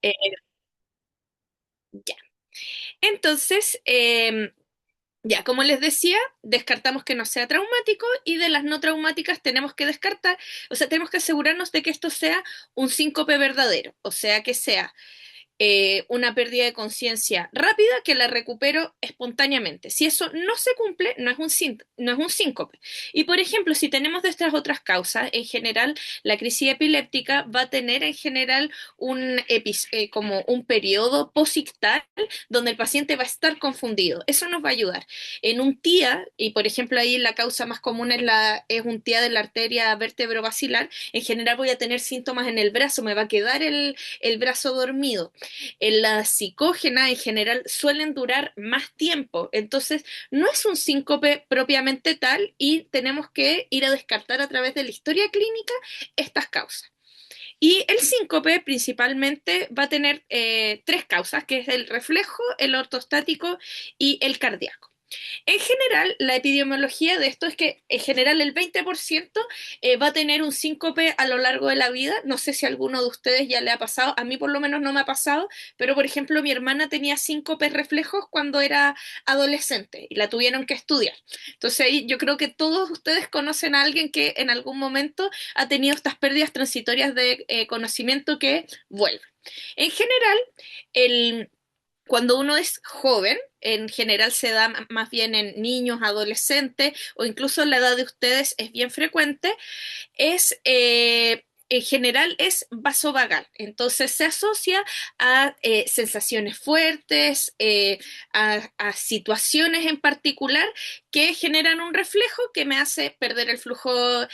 Eh, ya. Entonces, ya, como les decía, descartamos que no sea traumático y de las no traumáticas tenemos que descartar, o sea, tenemos que asegurarnos de que esto sea un síncope verdadero, o sea, que sea una pérdida de conciencia rápida que la recupero espontáneamente. Si eso no se cumple, no es un síncope. Y por ejemplo, si tenemos de estas otras causas, en general, la crisis epiléptica va a tener en general como un periodo posictal donde el paciente va a estar confundido. Eso nos va a ayudar. En un TIA, y por ejemplo ahí la causa más común es un TIA de la arteria vertebrovascular, en general voy a tener síntomas en el brazo, me va a quedar el brazo dormido. En la psicógena en general suelen durar más tiempo, entonces no es un síncope propiamente tal y tenemos que ir a descartar a través de la historia clínica estas causas. Y el síncope principalmente va a tener tres causas, que es el reflejo, el ortostático y el cardíaco. En general, la epidemiología de esto es que en general el 20% va a tener un síncope a lo largo de la vida. No sé si a alguno de ustedes ya le ha pasado, a mí por lo menos no me ha pasado, pero por ejemplo mi hermana tenía síncopes reflejos cuando era adolescente y la tuvieron que estudiar. Entonces ahí yo creo que todos ustedes conocen a alguien que en algún momento ha tenido estas pérdidas transitorias de conocimiento que vuelven. En general, el cuando uno es joven, en general se da más bien en niños, adolescentes o incluso en la edad de ustedes es bien frecuente, en general es vasovagal. Entonces se asocia a sensaciones fuertes, a situaciones en particular que generan un reflejo que me hace perder el flujo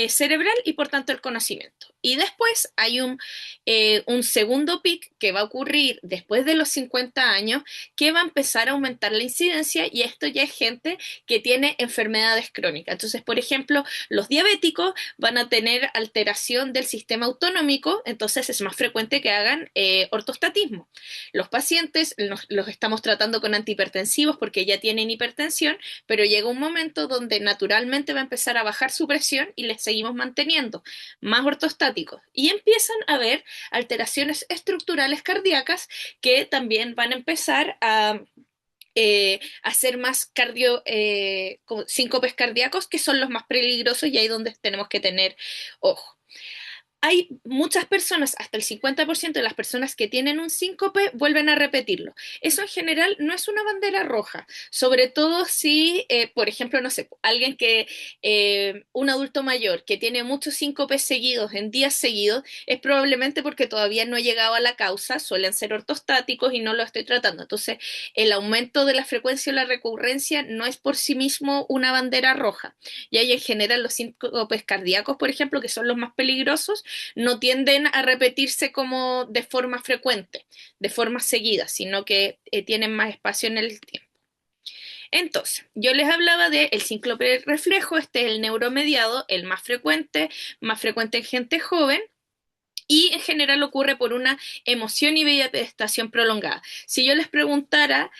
cerebral y por tanto el conocimiento. Y después hay un segundo pic que va a ocurrir después de los 50 años que va a empezar a aumentar la incidencia y esto ya es gente que tiene enfermedades crónicas. Entonces, por ejemplo, los diabéticos van a tener alteración del sistema autonómico, entonces es más frecuente que hagan ortostatismo. Los pacientes los estamos tratando con antihipertensivos porque ya tienen hipertensión, pero llega un momento donde naturalmente va a empezar a bajar su presión y les seguimos manteniendo más ortostáticos. Y empiezan a haber alteraciones estructurales cardíacas que también van a empezar a hacer más síncopes cardíacos, que son los más peligrosos y ahí donde tenemos que tener ojo. Hay muchas personas, hasta el 50% de las personas que tienen un síncope vuelven a repetirlo. Eso en general no es una bandera roja, sobre todo si, por ejemplo, no sé, un adulto mayor que tiene muchos síncopes seguidos en días seguidos, es probablemente porque todavía no ha llegado a la causa, suelen ser ortostáticos y no lo estoy tratando. Entonces, el aumento de la frecuencia o la recurrencia no es por sí mismo una bandera roja. Y hay en general los síncopes cardíacos, por ejemplo, que son los más peligrosos, no tienden a repetirse como de forma frecuente, de forma seguida, sino que tienen más espacio en el tiempo. Entonces, yo les hablaba del síncope reflejo, este es el neuromediado, el más frecuente en gente joven, y en general ocurre por una emoción y vegetación prolongada. Si yo les preguntara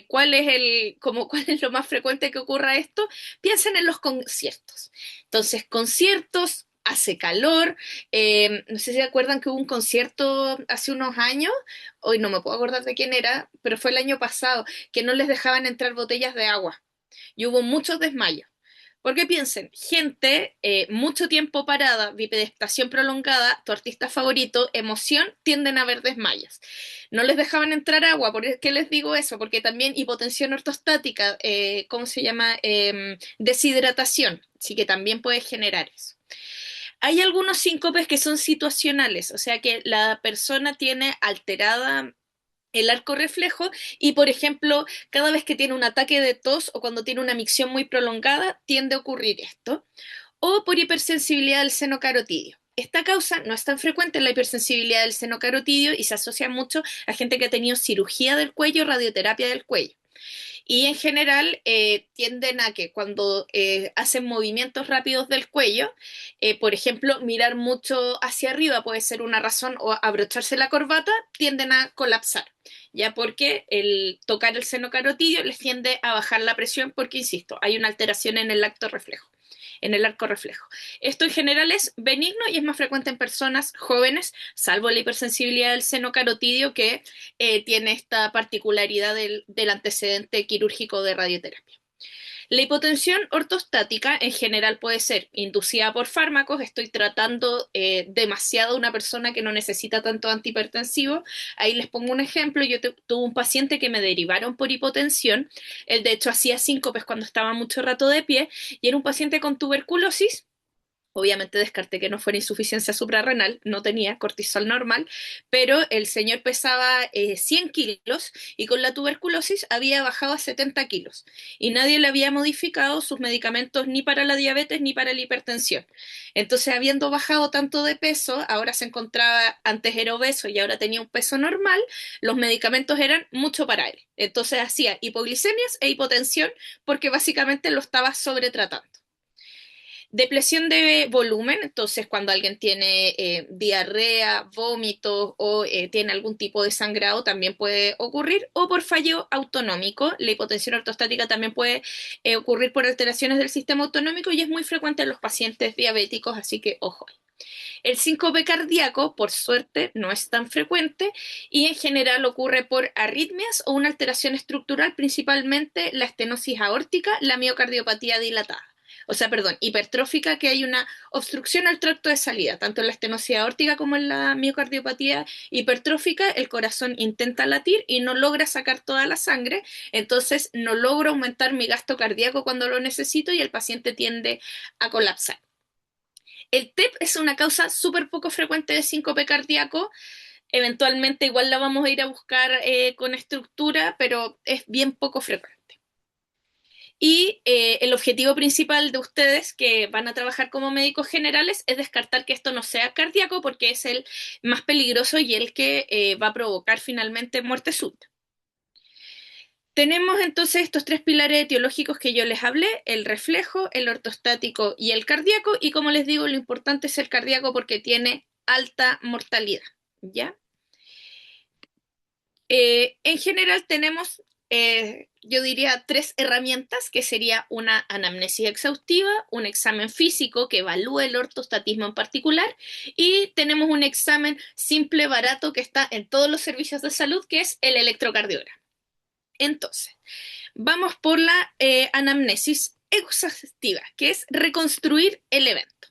cuál es lo más frecuente que ocurra esto, piensen en los conciertos. Entonces, conciertos, hace calor, no sé si se acuerdan que hubo un concierto hace unos años, hoy no me puedo acordar de quién era, pero fue el año pasado, que no les dejaban entrar botellas de agua y hubo muchos desmayos. Porque piensen, gente mucho tiempo parada, bipedestación prolongada, tu artista favorito, emoción, tienden a haber desmayos. No les dejaban entrar agua, ¿por qué les digo eso? Porque también hipotensión ortostática, ¿cómo se llama? Deshidratación, así que también puede generar eso. Hay algunos síncopes que son situacionales, o sea que la persona tiene alterada el arco reflejo y, por ejemplo, cada vez que tiene un ataque de tos o cuando tiene una micción muy prolongada, tiende a ocurrir esto. O por hipersensibilidad del seno carotidio. Esta causa no es tan frecuente en la hipersensibilidad del seno carotidio y se asocia mucho a gente que ha tenido cirugía del cuello, radioterapia del cuello. Y en general tienden a que cuando hacen movimientos rápidos del cuello, por ejemplo, mirar mucho hacia arriba puede ser una razón o abrocharse la corbata, tienden a colapsar, ya porque el tocar el seno carotidio les tiende a bajar la presión porque, insisto, hay una alteración en el acto reflejo. en el arco reflejo. Esto en general es benigno y es más frecuente en personas jóvenes, salvo la hipersensibilidad del seno carotidio que tiene esta particularidad del antecedente quirúrgico de radioterapia. La hipotensión ortostática en general puede ser inducida por fármacos. Estoy tratando demasiado a una persona que no necesita tanto antihipertensivo. Ahí les pongo un ejemplo. Yo tuve un paciente que me derivaron por hipotensión. Él de hecho hacía síncopes cuando estaba mucho rato de pie y era un paciente con tuberculosis. Obviamente descarté que no fuera insuficiencia suprarrenal, no tenía cortisol normal, pero el señor pesaba 100 kilos y con la tuberculosis había bajado a 70 kilos y nadie le había modificado sus medicamentos ni para la diabetes ni para la hipertensión. Entonces, habiendo bajado tanto de peso, ahora se encontraba, antes era obeso y ahora tenía un peso normal, los medicamentos eran mucho para él. Entonces hacía hipoglicemias e hipotensión porque básicamente lo estaba sobretratando. Depresión de volumen, entonces cuando alguien tiene diarrea, vómitos o tiene algún tipo de sangrado también puede ocurrir, o por fallo autonómico. La hipotensión ortostática también puede ocurrir por alteraciones del sistema autonómico y es muy frecuente en los pacientes diabéticos, así que ojo. El síncope cardíaco, por suerte, no es tan frecuente y en general ocurre por arritmias o una alteración estructural, principalmente la estenosis aórtica, la miocardiopatía dilatada. O sea, perdón, hipertrófica, que hay una obstrucción al tracto de salida, tanto en la estenosis aórtica como en la miocardiopatía hipertrófica, el corazón intenta latir y no logra sacar toda la sangre, entonces no logro aumentar mi gasto cardíaco cuando lo necesito y el paciente tiende a colapsar. El TEP es una causa súper poco frecuente de síncope cardíaco. Eventualmente igual la vamos a ir a buscar con estructura, pero es bien poco frecuente. Y el objetivo principal de ustedes que van a trabajar como médicos generales es descartar que esto no sea cardíaco porque es el más peligroso y el que va a provocar finalmente muerte súbita. Tenemos entonces estos tres pilares etiológicos que yo les hablé, el reflejo, el ortostático y el cardíaco, y como les digo, lo importante es el cardíaco porque tiene alta mortalidad, ¿ya? En general tenemos, yo diría, tres herramientas, que sería una anamnesis exhaustiva, un examen físico que evalúe el ortostatismo en particular, y tenemos un examen simple, barato, que está en todos los servicios de salud, que es el electrocardiograma. Entonces, vamos por la anamnesis exhaustiva, que es reconstruir el evento.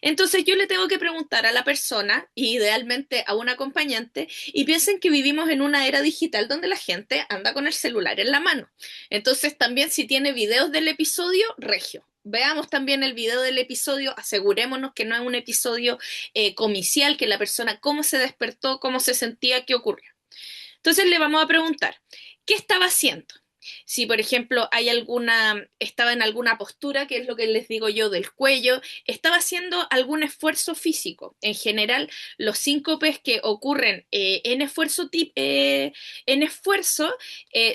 Entonces yo le tengo que preguntar a la persona, idealmente a un acompañante, y piensen que vivimos en una era digital donde la gente anda con el celular en la mano. Entonces también si tiene videos del episodio, regio. Veamos también el video del episodio, asegurémonos que no es un episodio comicial, que la persona cómo se despertó, cómo se sentía, qué ocurrió. Entonces le vamos a preguntar, ¿qué estaba haciendo? Si, por ejemplo, estaba en alguna postura, que es lo que les digo yo del cuello, estaba haciendo algún esfuerzo físico. En general, los síncopes que ocurren en esfuerzo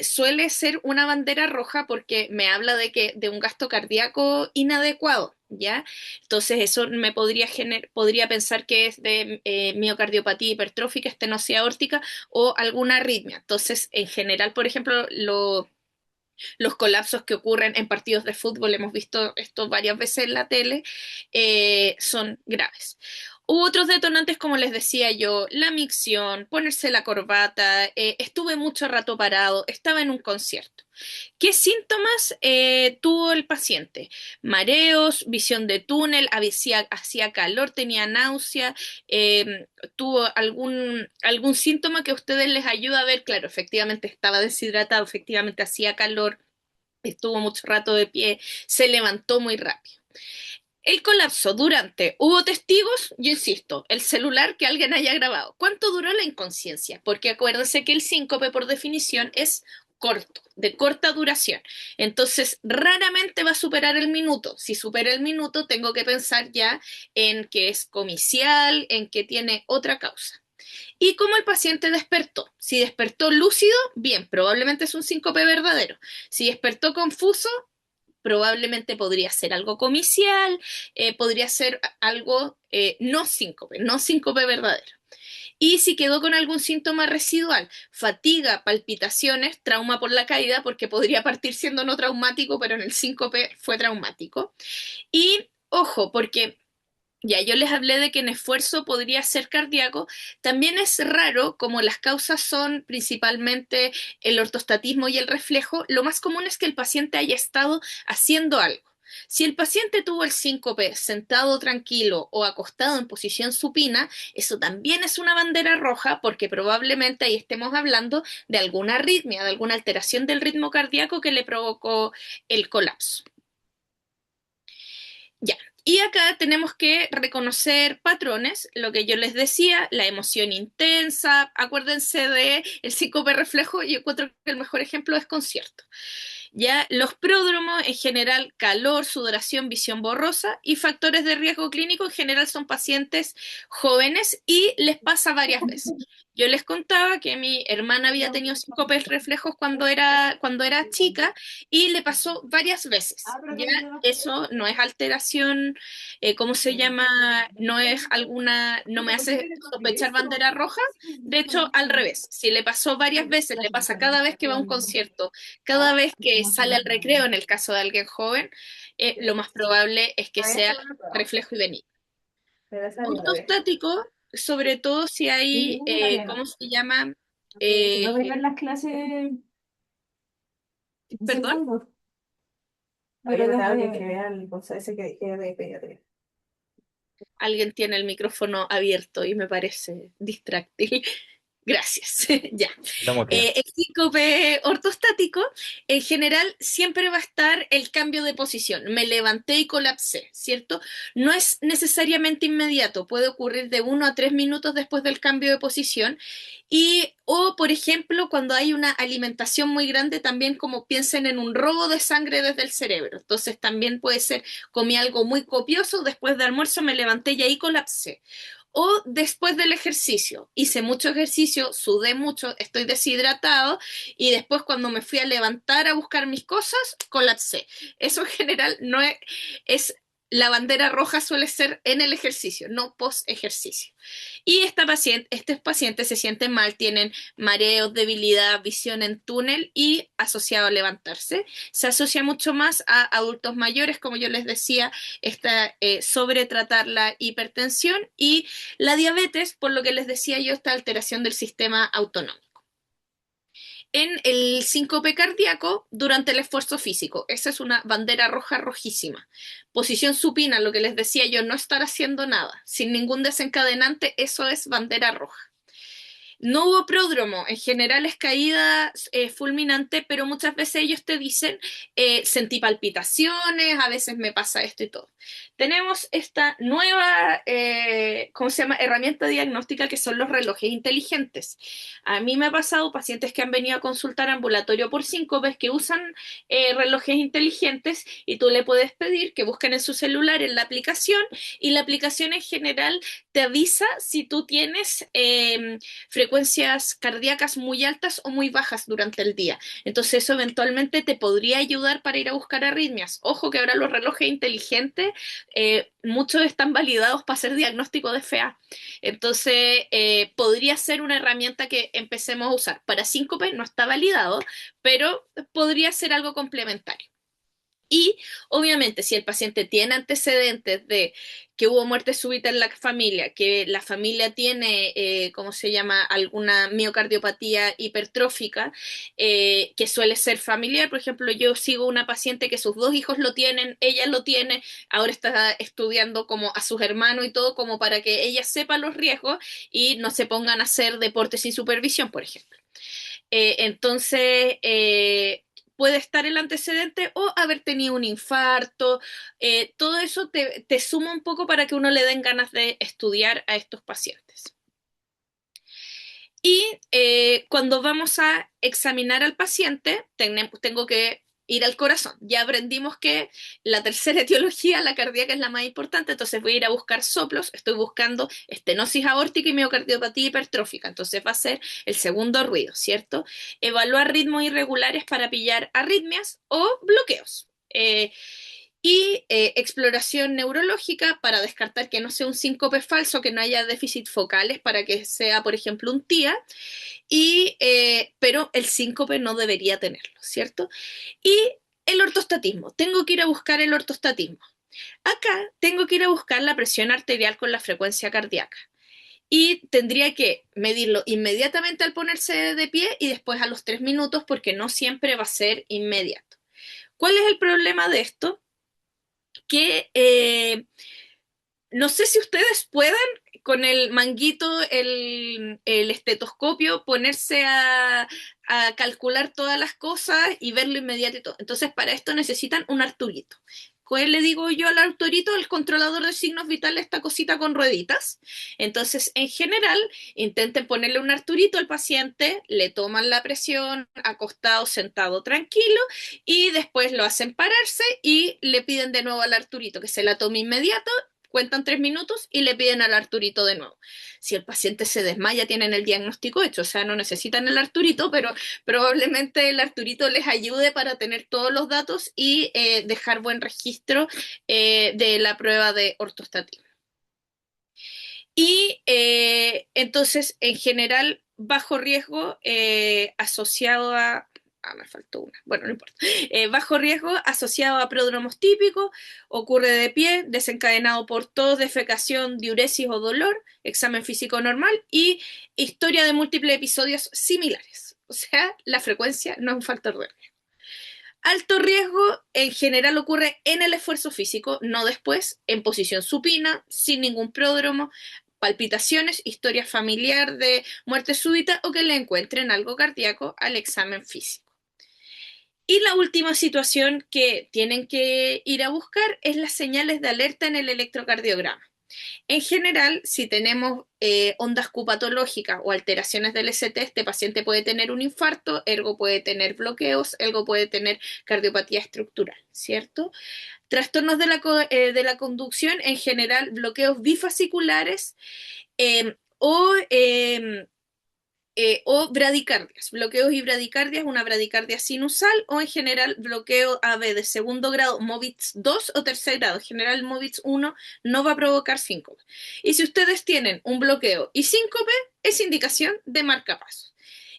suele ser una bandera roja porque me habla de un gasto cardíaco inadecuado. ¿Ya? Entonces eso me podría pensar que es de miocardiopatía hipertrófica, estenosis aórtica o alguna arritmia. Entonces, en general, por ejemplo, los colapsos que ocurren en partidos de fútbol, hemos visto esto varias veces en la tele, son graves. Hubo otros detonantes, como les decía yo, la micción, ponerse la corbata, estuve mucho rato parado, estaba en un concierto. ¿Qué síntomas tuvo el paciente? Mareos, visión de túnel, hacía calor, tenía náusea, tuvo algún síntoma que a ustedes les ayuda a ver, claro, efectivamente estaba deshidratado, efectivamente hacía calor, estuvo mucho rato de pie, se levantó muy rápido. El colapso ¿hubo testigos? Yo insisto, el celular que alguien haya grabado. ¿Cuánto duró la inconsciencia? Porque acuérdense que el síncope por definición es corto, de corta duración. Entonces, raramente va a superar el minuto. Si supera el minuto, tengo que pensar ya en que es comicial, en que tiene otra causa. Y cómo el paciente despertó. Si despertó lúcido, bien, probablemente es un síncope verdadero. Si despertó confuso, probablemente podría ser algo comicial, podría ser algo no síncope verdadero. Y si quedó con algún síntoma residual, fatiga, palpitaciones, trauma por la caída, porque podría partir siendo no traumático, pero en el síncope fue traumático. Y Ojo, porque ya yo les hablé de que en esfuerzo podría ser cardíaco. También es raro, como las causas son principalmente el ortostatismo y el reflejo, lo más común es que el paciente haya estado haciendo algo. Si el paciente tuvo el síncope sentado tranquilo o acostado en posición supina, eso también es una bandera roja porque probablemente ahí estemos hablando de alguna arritmia, de alguna alteración del ritmo cardíaco que le provocó el colapso. Ya. Y acá tenemos que reconocer patrones, lo que yo les decía, la emoción intensa, acuérdense de el síncope reflejo, yo encuentro que el mejor ejemplo es concierto. Ya los pródromos, en general, calor, sudoración, visión borrosa y factores de riesgo clínico, en general son pacientes jóvenes y les pasa varias veces. Yo les contaba que mi hermana había tenido síncopes reflejos cuando era chica y le pasó varias veces. Ya eso no es alteración, ¿cómo se llama? No es alguna, no me hace sospechar bandera roja. De hecho, al revés, si le pasó varias veces, le pasa cada vez que va a un concierto, cada vez que sale al recreo, en el caso de alguien joven, lo más probable es que sea reflejo y benigno. Ortostático, sobre todo si hay, ¿cómo se llama? Eh, No ver las clases de Perdón, segundo, pero las de que vean cosas ese que dije de pediatría. alguien tiene el micrófono abierto y me parece distráctil. Gracias, ya. Lo muteé. El síncope ortostático, en general, siempre va a estar el cambio de posición. Me levanté y colapsé, ¿cierto? No es necesariamente inmediato, puede ocurrir de 1 a 3 minutos después del cambio de posición. Y, o, por ejemplo, cuando hay una alimentación muy grande, también como piensen en un robo de sangre desde el cerebro. Entonces, también puede ser, comí algo muy copioso, después de almuerzo me levanté y ahí colapsé. O después del ejercicio, hice mucho ejercicio, sudé mucho, estoy deshidratado y después cuando me fui a levantar a buscar mis cosas, colapsé. Eso en general no es, es la bandera roja suele ser en el ejercicio, no post ejercicio. Y estos pacientes se sienten mal, tienen mareos, debilidad, visión en túnel y asociado a levantarse. Se asocia mucho más a adultos mayores, como yo les decía, esta, sobre tratar la hipertensión y la diabetes, por lo que les decía yo, esta alteración del sistema autonómico. En el síncope cardíaco durante el esfuerzo físico. Esa es una bandera roja rojísima. Posición supina, lo que les decía yo, no estar haciendo nada, sin ningún desencadenante, eso es bandera roja. No hubo pródromo, en general es caída fulminante, pero muchas veces ellos te dicen, sentí palpitaciones, a veces me pasa esto y todo. Tenemos esta nueva, ¿cómo se llama?, herramienta diagnóstica que son los relojes inteligentes. A mí me ha pasado pacientes que han venido a consultar ambulatorio por síncopes que usan relojes inteligentes y tú le puedes pedir que busquen en su celular en la aplicación y la aplicación en general te avisa si tú tienes frecuencias cardíacas muy altas o muy bajas durante el día. Entonces eso eventualmente te podría ayudar para ir a buscar arritmias. Ojo que ahora los relojes inteligentes, muchos están validados para hacer diagnóstico de FA. Entonces podría ser una herramienta que empecemos a usar. Para síncope no está validado, pero podría ser algo complementario. Y obviamente si el paciente tiene antecedentes de que hubo muerte súbita en la familia, que la familia tiene, ¿cómo se llama?, alguna miocardiopatía hipertrófica, que suele ser familiar. Por ejemplo, yo sigo una paciente que sus dos hijos lo tienen, ella lo tiene, ahora está estudiando como a sus hermanos y todo, como para que ella sepa los riesgos y no se pongan a hacer deporte sin supervisión, por ejemplo. Entonces, puede estar el antecedente o haber tenido un infarto. Todo eso te suma un poco para que uno le den ganas de estudiar a estos pacientes. Y cuando vamos a examinar al paciente, tengo que ir al corazón. Ya aprendimos que la tercera etiología, la cardíaca, es la más importante, entonces voy a ir a buscar soplos, estoy buscando estenosis aórtica y miocardiopatía hipertrófica, entonces va a ser el segundo ruido, ¿cierto? Evaluar ritmos irregulares para pillar arritmias o bloqueos. Y exploración neurológica para descartar que no sea un síncope falso, que no haya déficit focales para que sea, por ejemplo, un TIA, pero el síncope no debería tenerlo, ¿cierto? Y el ortostatismo, tengo que ir a buscar el ortostatismo. Acá tengo que ir a buscar la presión arterial con la frecuencia cardíaca y tendría que medirlo inmediatamente al ponerse de pie y después a los 3 minutos porque no siempre va a ser inmediato. ¿Cuál es el problema de esto? Que no sé si ustedes puedan con el manguito, el estetoscopio, ponerse a calcular todas las cosas y verlo inmediato y todo. Entonces, para esto necesitan un Arturito. ¿Cuál le digo yo al Arturito? El controlador de signos vitales, esta cosita con rueditas. Entonces, en general, intenten ponerle un Arturito al paciente, le toman la presión, acostado, sentado, tranquilo, y después lo hacen pararse y le piden de nuevo al Arturito que se la tome inmediato, cuentan 3 minutos y le piden al Arturito de nuevo. Si el paciente se desmaya, tienen el diagnóstico hecho, o sea, no necesitan el Arturito, pero probablemente el Arturito les ayude para tener todos los datos y dejar buen registro de la prueba de ortostatismo. Y entonces, en general, bajo riesgo asociado a... Ah, me faltó una. Bueno, no importa. Bajo riesgo asociado a pródromos típicos, ocurre de pie, desencadenado por tos, defecación, diuresis o dolor, examen físico normal y historia de múltiples episodios similares. O sea, la frecuencia no es un factor de riesgo. Alto riesgo en general ocurre en el esfuerzo físico, no después, en posición supina, sin ningún pródromo, palpitaciones, historia familiar de muerte súbita o que le encuentren algo cardíaco al examen físico. Y la última situación que tienen que ir a buscar es las señales de alerta en el electrocardiograma. En general, si tenemos ondas Q patológicas o alteraciones del ST, este paciente puede tener un infarto, ergo puede tener bloqueos, ergo puede tener cardiopatía estructural, ¿cierto? Trastornos de la conducción, en general, bloqueos bifasciculares o bradicardias, bloqueos y bradicardias, una bradicardia sinusal o en general bloqueo AB de segundo grado, MOVITS 2 o tercer grado. En general, MOVITS 1 no va a provocar síncope. Y si ustedes tienen un bloqueo y síncope, es indicación de marcapasos.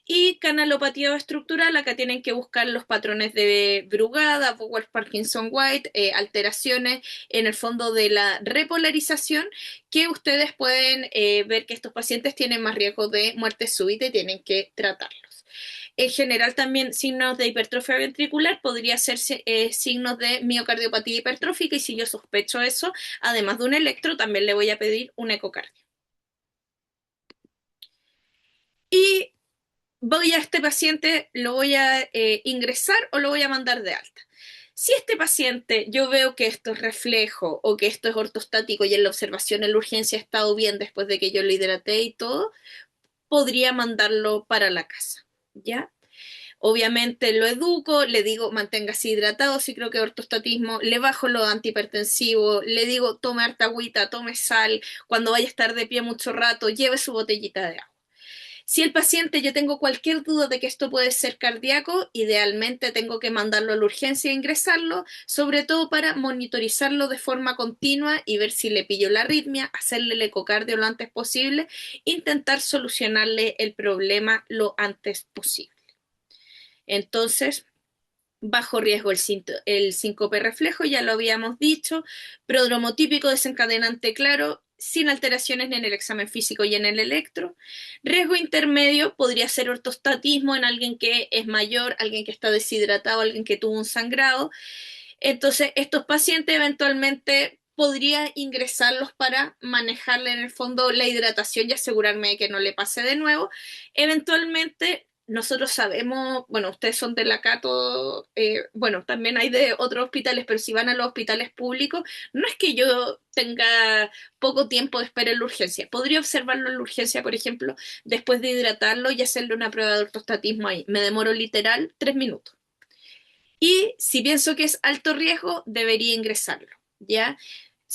Y canalopatía estructural, acá tienen que buscar los patrones de Brugada, Bowers Parkinson White, alteraciones en el fondo de la repolarización, que ustedes pueden ver que estos pacientes tienen más riesgo de muerte súbita y tienen que tratarlos. En general también signos de hipertrofia ventricular podría ser signos de miocardiopatía hipertrófica y si yo sospecho eso, además de un electro, también le voy a pedir un ecocardio. Y voy a este paciente, lo voy a ingresar o lo voy a mandar de alta. Si este paciente yo veo que esto es reflejo o que esto es ortostático y en la observación en la urgencia ha estado bien después de que yo lo hidraté y todo, podría mandarlo para la casa, ¿ya? Obviamente lo educo, le digo manténgase hidratado si creo que es ortostatismo, le bajo lo antihipertensivo, le digo tome harta agüita, tome sal, cuando vaya a estar de pie mucho rato, lleve su botellita de agua. Si el paciente, yo tengo cualquier duda de que esto puede ser cardíaco, idealmente tengo que mandarlo a la urgencia e ingresarlo, sobre todo para monitorizarlo de forma continua y ver si le pillo la arritmia, hacerle el ecocardio lo antes posible, intentar solucionarle el problema lo antes posible. Entonces, bajo riesgo el síncope reflejo, ya lo habíamos dicho, prodromo típico desencadenante claro, sin alteraciones en el examen físico y en el electro. Riesgo intermedio podría ser ortostatismo en alguien que es mayor, alguien que está deshidratado, alguien que tuvo un sangrado. Entonces, estos pacientes eventualmente podría ingresarlos para manejarle en el fondo la hidratación y asegurarme de que no le pase de nuevo. Eventualmente, nosotros sabemos, bueno, ustedes son de la Cato, bueno, también hay de otros hospitales, pero si van a los hospitales públicos, no es que yo tenga poco tiempo de espera en la urgencia. Podría observarlo en la urgencia, por ejemplo, después de hidratarlo y hacerle una prueba de ortostatismo ahí. Me demoro literal 3 minutos. Y si pienso que es alto riesgo, debería ingresarlo, ¿ya?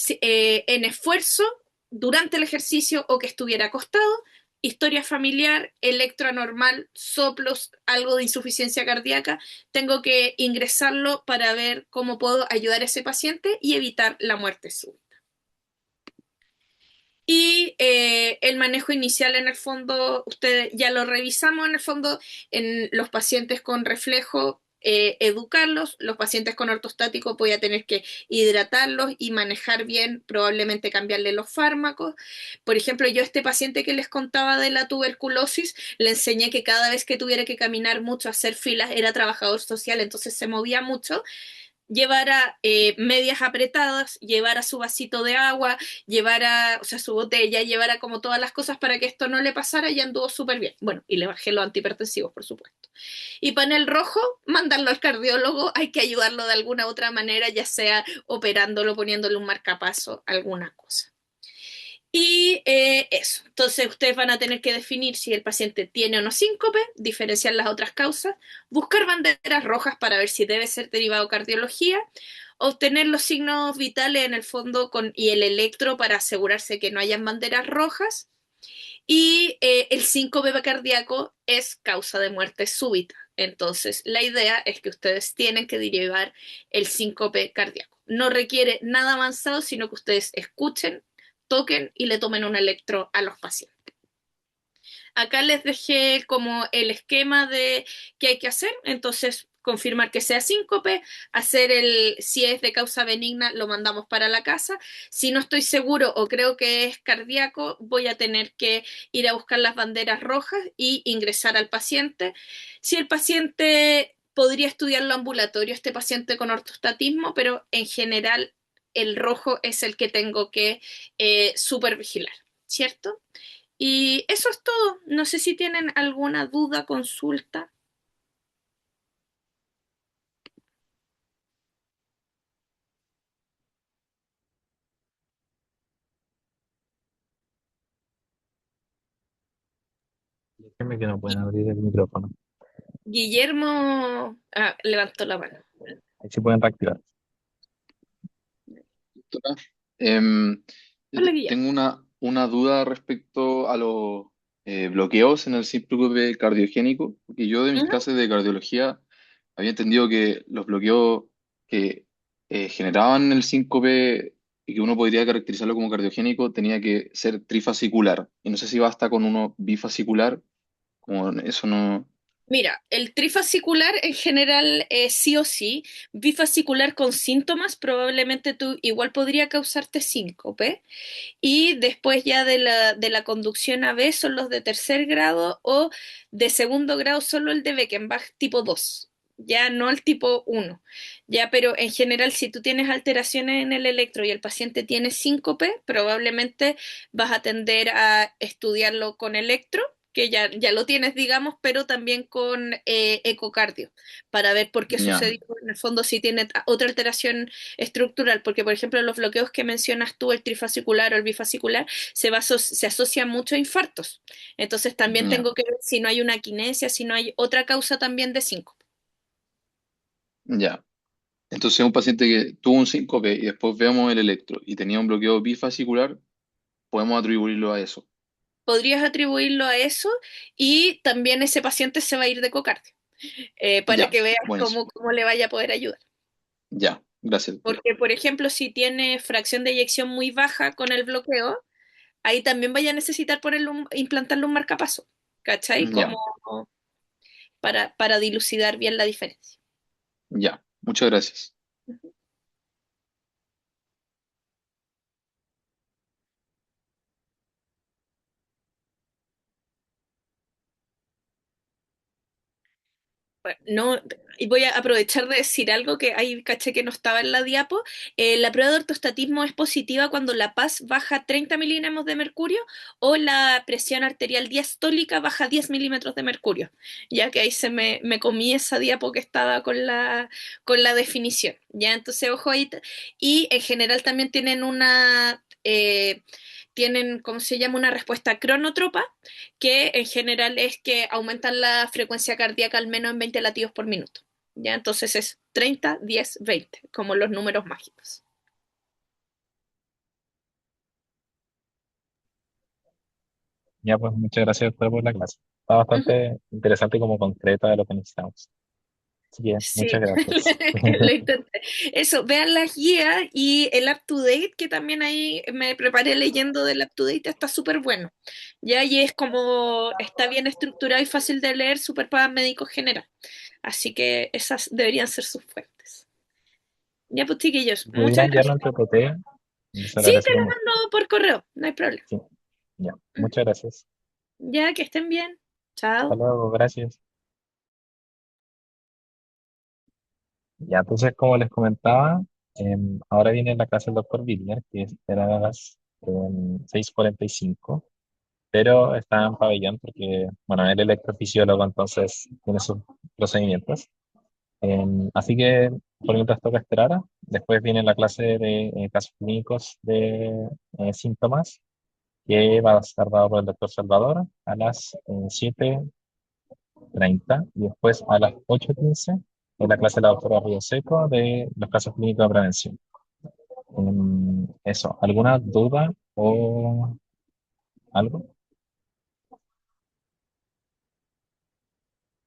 En esfuerzo, durante el ejercicio o que estuviera acostado, historia familiar, electroanormal, soplos, algo de insuficiencia cardíaca, tengo que ingresarlo para ver cómo puedo ayudar a ese paciente y evitar la muerte súbita. Y el manejo inicial en el fondo, ustedes ya lo revisamos en el fondo en los pacientes con reflejo educarlos. Los pacientes con ortostático voy a tener que hidratarlos y manejar bien, probablemente cambiarle los fármacos. Por ejemplo, yo a este paciente que les contaba de la tuberculosis, le enseñé que cada vez que tuviera que caminar mucho, hacer filas, era trabajador social, entonces se movía mucho, llevara medias apretadas, llevara su vasito de agua, llevara, o sea, su botella, llevara como todas las cosas para que esto no le pasara y anduvo súper bien. Bueno, y le bajé los antihipertensivos, por supuesto. Y panel rojo, mandarlo al cardiólogo, hay que ayudarlo de alguna otra manera, ya sea operándolo, poniéndole un marcapaso, alguna cosa. Y eso, entonces ustedes van a tener que definir si el paciente tiene o no síncope, diferenciar las otras causas, buscar banderas rojas para ver si debe ser derivado cardiología, obtener los signos vitales en el fondo y el electro para asegurarse que no hayan banderas rojas, y el síncope cardíaco es causa de muerte súbita. Entonces, la idea es que ustedes tienen que derivar el síncope cardíaco. No requiere nada avanzado, sino que ustedes escuchen, toquen y le tomen un electro a los pacientes. Acá les dejé como el esquema de qué hay que hacer, entonces confirmar que sea síncope, hacer si es de causa benigna, lo mandamos para la casa. Si no estoy seguro o creo que es cardíaco, voy a tener que ir a buscar las banderas rojas y ingresar al paciente. Si el paciente podría estudiarlo ambulatorio, este paciente con ortostatismo, pero en general el rojo es el que tengo que supervigilar, ¿cierto? Y eso es todo. No sé si tienen alguna duda, consulta. Déjeme que no pueden abrir el micrófono. Guillermo levantó la mano. Ahí sí pueden reactivar. Doctora, em, Hola, Guillermo. tengo una duda respecto a los bloqueos en el síncope cardiogénico, porque yo de mis Ujú. clases de cardiología había entendido que los bloqueos que generaban el síncope y que uno podría caracterizarlo como cardiogénico tenía que ser trifasicular. Y no sé si basta con uno bifasicular, como eso no. Mira, el trifascicular en general sí o sí, bifascicular con síntomas probablemente tú igual podría causarte síncope y después ya de la conducción a B son los de tercer grado o de segundo grado solo el de Beckenbach tipo 2, ya no el tipo 1, ya, pero en general si tú tienes alteraciones en el electro y el paciente tiene síncope, probablemente vas a tender a estudiarlo con electro, que ya lo tienes, digamos, pero también con ecocardio, para ver por qué Ya, sucedió en el fondo si tiene otra alteración estructural, porque por ejemplo los bloqueos que mencionas tú, el trifascicular o el bifascicular, se asocia mucho a infartos. Entonces también ya, tengo que ver si no hay una quinesia, si no hay otra causa también de síncope. ya. Entonces, un paciente que tuvo un síncope y después vemos el electro y tenía un bloqueo bifasicular, podemos atribuirlo a eso. Podrías atribuirlo a eso y también ese paciente se va a ir de cocardio, para Ya, que veas buenísimo. cómo le vaya a poder ayudar. Ya, gracias, doctora. Porque, por ejemplo, si tiene fracción de eyección muy baja con el bloqueo, ahí también vaya a necesitar implantarle un marcapaso, ¿cachai? Como Ya, para dilucidar bien la diferencia. ya. Muchas gracias. Bueno, no, y voy a aprovechar de decir algo que ahí caché que no estaba en la diapo. La prueba de ortostatismo es positiva cuando la PAS baja 30 milímetros de mercurio o la presión arterial diastólica baja 10 milímetros de mercurio, ya que ahí me comí esa diapo que estaba con la definición. Ya, entonces, ojo ahí. Y en general también tienen, ¿cómo se llama? Una respuesta cronotropa que en general es que aumentan la frecuencia cardíaca al menos en 20 latidos por minuto. ¿Ya? Entonces es 30, 10, 20, como los números mágicos. Ya, pues muchas gracias doctor, por la clase. Está Ujú. bastante interesante y como concreta de lo que necesitamos. Así que muchas Sí, gracias. lo intenté. Eso, vean las guías y el up to date, que también ahí me preparé leyendo del up to date, está súper bueno. Ya, y es como, está bien estructurado y fácil de leer, súper para médicos general. Así que esas deberían ser sus fuentes. Ya, pues, chiquillos, ¿Pudiera muchas enviarme gracias. el PPT? Se lo Sí, te agradecería lo mucho. mando por correo, no hay problema. Sí, ya. Muchas gracias. Ya, que estén bien. Hasta Chao. luego, gracias. Ya, entonces, como les comentaba, ahora viene la clase del doctor Bidner, que era a las 6:45, pero está en pabellón porque, bueno, él es electrofisiólogo, entonces tiene sus procedimientos. Así que por mientras toca esperar. Después viene la clase de casos clínicos de síntomas, que va a estar dado por el doctor Salvador a las 7:30 y después a las 8:15 en la clase de la doctora Río Seco de los casos clínicos de prevención. Eso, ¿alguna duda o algo?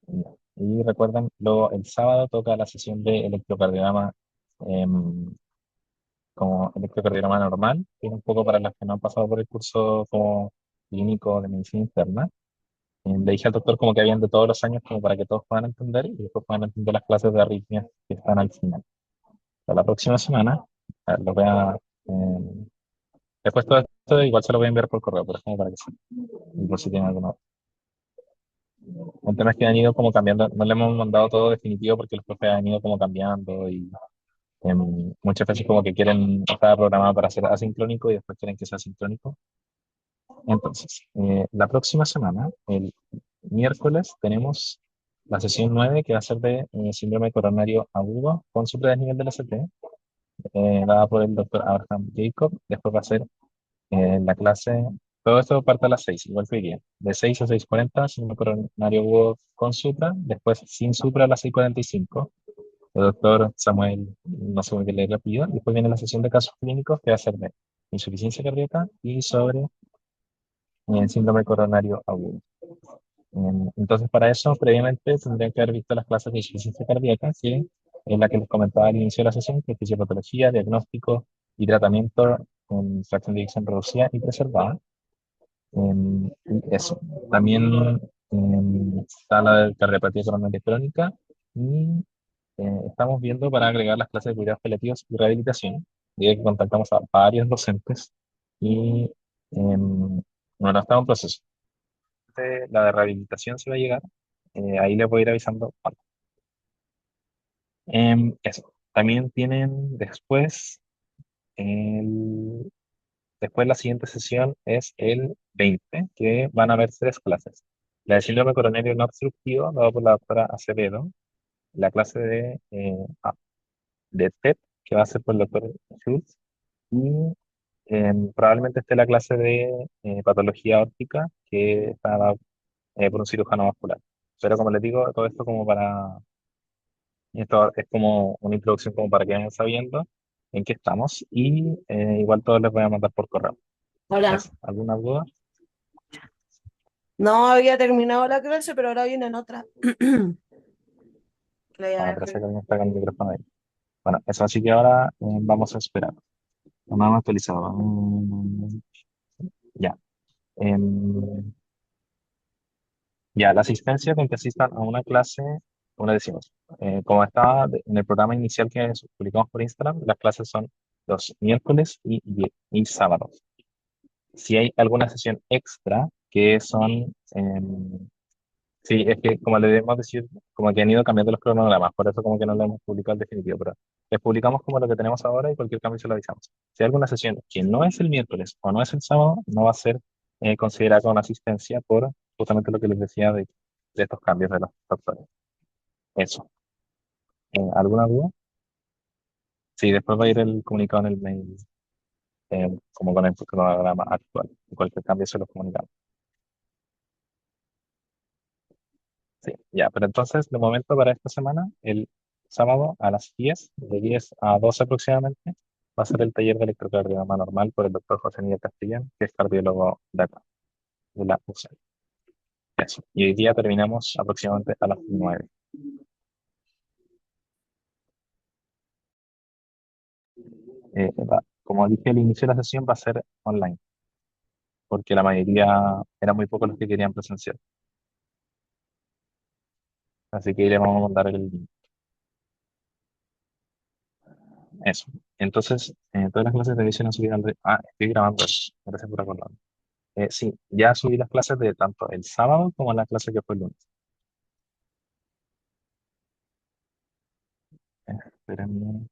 Ya. Y recuerden, luego el sábado toca la sesión de electrocardiograma, em, como electrocardiograma normal, que es un poco para los que no han pasado por el curso como clínico de medicina interna. Le dije al doctor como que habían de todos los años como para que todos puedan entender y después puedan entender las clases de arritmias que están al final. Para la próxima semana, lo voy a... eh, después todo esto igual se lo voy a enviar por correo, pero es como para que sepan, y por si tienen alguna. El tema es que han ido como cambiando, no le hemos mandado todo definitivo porque los profes han ido como cambiando y muchas veces como que quieren estar programado para ser asincrónico y después quieren que sea sincrónico. Entonces, la próxima semana, el miércoles, tenemos la sesión 9 que va a ser de síndrome coronario agudo con supradesnivel del ST, dada por el doctor Abraham Jacob. Después va a ser la clase, todo esto parte a las 6 igual que hoy día, de 6 a 6:40, síndrome coronario agudo con supra, después sin supra a las 6:45. El doctor Samuel, no sé muy bien leer el apellido. Después viene la sesión de casos clínicos que va a ser de insuficiencia cardíaca y sobre síndrome coronario agudo. Entonces, para eso, previamente tendrían que haber visto las clases de insuficiencia cardíaca, que es la que les comentaba al inicio de la sesión, que es fisiopatología, diagnóstico y tratamiento con fracción de eyección reducida y preservada. Y eso. También está la de cardiopatía coronaria crónica y estamos viendo para agregar las clases de cuidados paliativos y rehabilitación, ya que contactamos a varios docentes y bueno, está en proceso. La de rehabilitación se va a llegar, ahí les voy a ir avisando cuándo. Eso. También tienen después, el, después la siguiente sesión es el 20, que van a haber tres clases. La de síndrome coronario no obstructivo, dada por la doctora Acevedo, la clase de TEP, que va a ser por el doctor Schultz, y probablemente esté la clase de patología óptica, que está dada por un cirujano vascular. Pero como les digo, todo esto como para, esto es como una introducción como para que vayan sabiendo en qué estamos y igual todos les voy a mandar por correo. Hola. Eso. ¿Alguna duda? No había terminado la clase, pero ahora vienen otra. La voy a Ah, ver. parece que alguien está con el micrófono ahí. Bueno, eso así que ahora vamos a esperar. No me hemos actualizado. Ya. Em, ya, la asistencia con que asistan a una clase, como le decimos, como estaba en el programa inicial que publicamos por Instagram, las clases son los miércoles y sábados. Si hay alguna sesión extra que son, sí, es que como le debemos decir, como que han ido cambiando los cronogramas, por eso como que no lo hemos publicado el definitivo, pero les publicamos como lo que tenemos ahora y cualquier cambio se lo avisamos. Si hay alguna sesión que no es el miércoles o no es el sábado, no va a ser considerada como asistencia por justamente lo que les decía de estos cambios de los doctores. Eso. ¿Alguna duda? Sí, después va a ir el comunicado en el mail, como con el cronograma actual. Cualquier cambio se lo comunicamos. Sí, ya, pero entonces, de momento para esta semana, el sábado a las 10, de 10 a 12 aproximadamente, va a ser el taller de electrocardiograma normal por el doctor José Miguel Castellán, que es cardiólogo de acá, de la UCL. Eso. Y hoy día terminamos aproximadamente a las 9. Como dije al inicio de la sesión, va a ser online, porque la mayoría, eran muy pocos los que querían presencial. Así que ahí le vamos a mandar el link. Eso. Entonces, todas las clases de edición han subido estoy grabando eso. Gracias por acordarme. Sí, ya subí las clases de tanto el sábado como la clase que fue el lunes. Espérenme.